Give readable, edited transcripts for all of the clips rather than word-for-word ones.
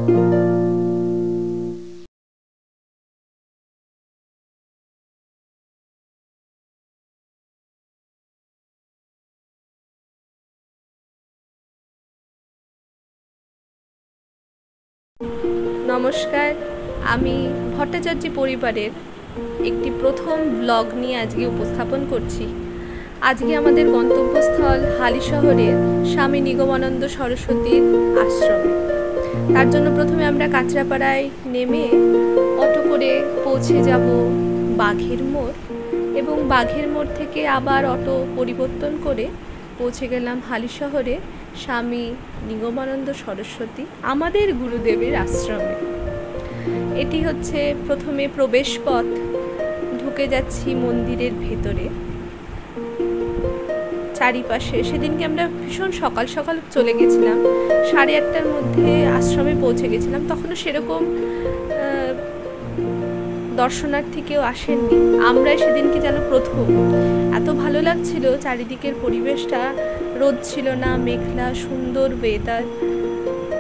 নমস্কার, আমি ভট্টাচার্য পরিবারের একটি প্রথম ব্লগ নিয়ে আজকে উপস্থাপন করছি। আজকে আমাদের গন্তব্যস্থল হালিশহরের স্বামী নিগমানন্দ সরস্বতীর আশ্রমে। তার জন্য প্রথমে আমরা কাঁচরাপাড়ায় নেমে অটো করে পৌঁছে যাব বাঘের মোড়, এবং বাঘের মোড় থেকে আবার অটো পরিবর্তন করে পৌঁছে গেলাম হালিশহরে স্বামী নিগমানন্দ সরস্বতী আমাদের গুরুদেবের আশ্রমে। এটি হচ্ছে প্রথমে প্রবেশ পথ। ঢুকে যাচ্ছি মন্দিরের ভেতরে। চারিপাশে সেদিনকে আমরা ভীষণ সকাল সকাল চলে গেছিলাম, 8:30টার মধ্যে আশ্রমে পৌঁছে গেছিলাম। তখনও সেরকম দর্শনার্থী কেউ আসেননি। আমরাই সেদিনকে যেন প্রথম। এত ভালো লাগছিল চারিদিকের পরিবেশটা, রোদ ছিল না, মেঘলা, সুন্দর ওয়েদার।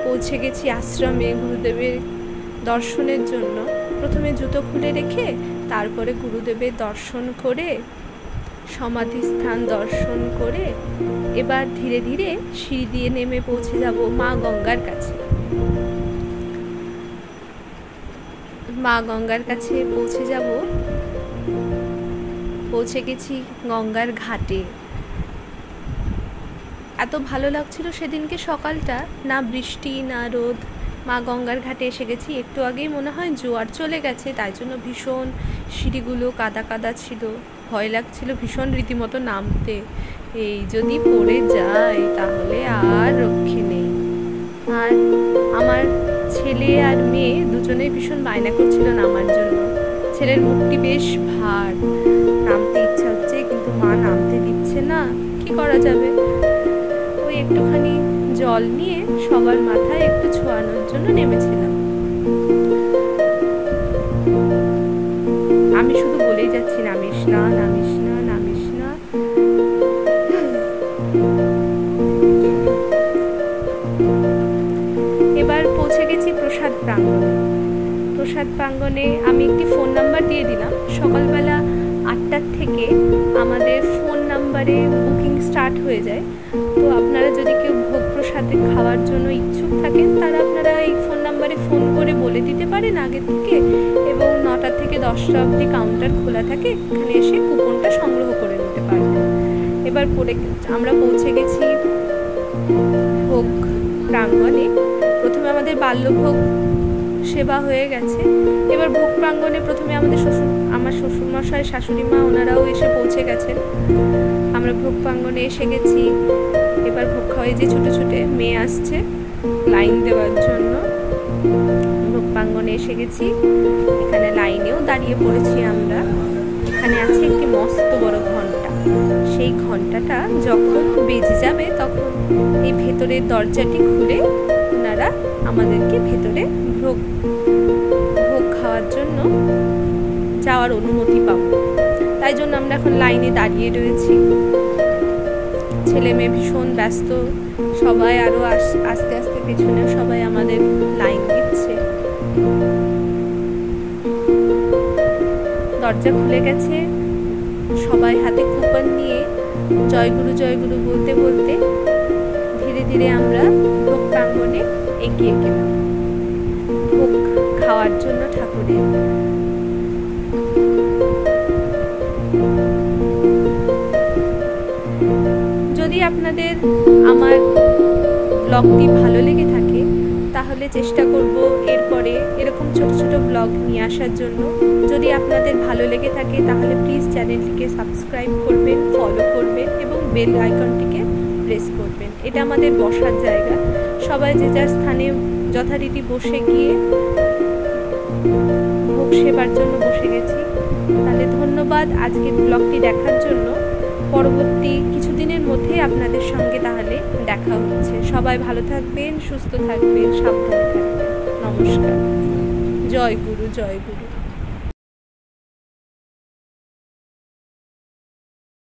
পৌঁছে গেছি আশ্রমে গুরুদেবের দর্শনের জন্য। প্রথমে জুতো খুলে রেখে তারপরে গুরুদেবের দর্শন করে, সমাধিস্থান দর্শন করে এবার ধীরে ধীরে সিঁড়ি দিয়ে নেমে পৌঁছে যাব মা গঙ্গার কাছে। মা গঙ্গার কাছে পৌঁছে যাব। পৌঁছে গেছি গঙ্গার ঘাটে। এত ভালো লাগছিল সেদিনকে সকালটা, না বৃষ্টি না রোদ। মা গঙ্গার ঘাটে এসে গেছি। একটু আগেই মনে হয় জোয়ার চলে গেছে, তাই জন্য ভীষণ সিঁড়িগুলো কাদা কাদা ছিল। ভয় লাগছিল ভীষণ রীতিমতো নামতে। এই যদি পড়ে যায় তাহলে আর রক্ষে নেই। আর আমার ছেলে আর মেয়ে দুজনেই ভীষণ বায়না করছিল নামার জন্য। ছেলের মুখটি বেশ ভার, নামতে ইচ্ছা হচ্ছে কিন্তু মা নামতে দিচ্ছে না। কি করা যাবে? ওই একটুখানি জল নিয়ে সবার মাথায় একটু ছোঁয়ানোর জন্য নেমেছিলাম। আমি শুধু বলেই যাচ্ছি, নামিস না, নামিস না, নামিস না। এবার পৌঁছে গেছি প্রসাদ প্রাঙ্গণে। প্রসাদ প্রাঙ্গণে আমি একটি ফোন নাম্বার দিয়ে দিলাম। সকালবেলা 8টার থেকে আমাদের ফোন নাম্বারে বুকিং স্টার্ট হয়ে যায়। তো আপনারা যদি কেউ ভোগ প্রসাদে খাওয়ার জন্য ইচ্ছুক থাকেন, তারা আপনারা এই ফোন নাম্বারে ফোন করে বলে দিতে পারেন আগে থেকে, এবং 9টা থেকে 10টা অবধি কাউন্টার খোলা থাকে। এখানে এসে কুপনটা সংগ্রহ করে নিতে পারবেন। এবার আমরা পৌঁছে গেছি ভোগ প্রাঙ্গণে। প্রথমে আমাদের বাল্যভোগ সেবা হয়ে গেছে। এবার ভোগ প্রাঙ্গণে প্রথমে আমার শ্বশুরমশাই, শাশুড়ি মা, ওনারাও এসে পৌঁছে গেছেন। আমরা ভোগ প্রাঙ্গণে এসে গেছি। এবার ভোগ খাওয়াই যে ছুটে ছুটে মেয়ে আসছে লাইন দেওয়ার জন্য। ভোগ প্রাঙ্গণে এসে গেছি। এখানে লাইনেও দাঁড়িয়ে পড়েছি আমরা। এখানে আছে একটি মস্ত বড় ঘন্টা। সেই ঘন্টাটা যখন বেজে যাবে তখন এই ভেতরের দরজাটি খুলে ওনারা আমাদেরকে ভেতরে ভোগ খাওয়ার জন্য যাওয়ার অনুমতি পাব। তাই জন্য আমরা এখন লাইনে দাঁড়িয়ে রয়েছি। ছেলে মেয়ে ভীষণ ব্যস্ত, সবাই আরও আস্তে আস্তে পেছনে সবাই আমাদের লাইন দিচ্ছে। দরজা খুলে গেছে। সবাই হাতে কুপন নিয়ে জয়গুরু জয়গুরু বলতে বলতে ধীরে ধীরে আমরা ভোগ প্রাঙ্গণে এগিয়ে গেলাম ভোগ খাওয়ার জন্য ঠাকুরের। যদি আপনাদের আমার ব্লগটি ভালো লেগে থাকে তাহলে চেষ্টা করব এরপরে এরকম ছোট ছোট ব্লগ নিয়ে আসার জন্য। যদি আপনাদের ভালো লেগে থাকে তাহলে প্লিজ চ্যানেলটিকে সাবস্ক্রাইব করবেন, ফলো করবেন এবং বেল আইকনটিকে প্রেস করবেন। এটা আমাদের বসার জায়গা। সবাই যে যার স্থানে যথারীতি বসে গিয়ে ভোগ সেবার জন্য বসে গেছি। তাহলে ধন্যবাদ আজকের ব্লগটি দেখার জন্য। পরবর্তী কিছুদিনের মধ্যে আপনাদের সঙ্গে তাহলে দেখা হচ্ছে। সবাই ভালো থাকবেন, সুস্থ থাকবেন, সাবধানে থাকবেন। নমস্কার। জয় গুরু, জয় গুরু।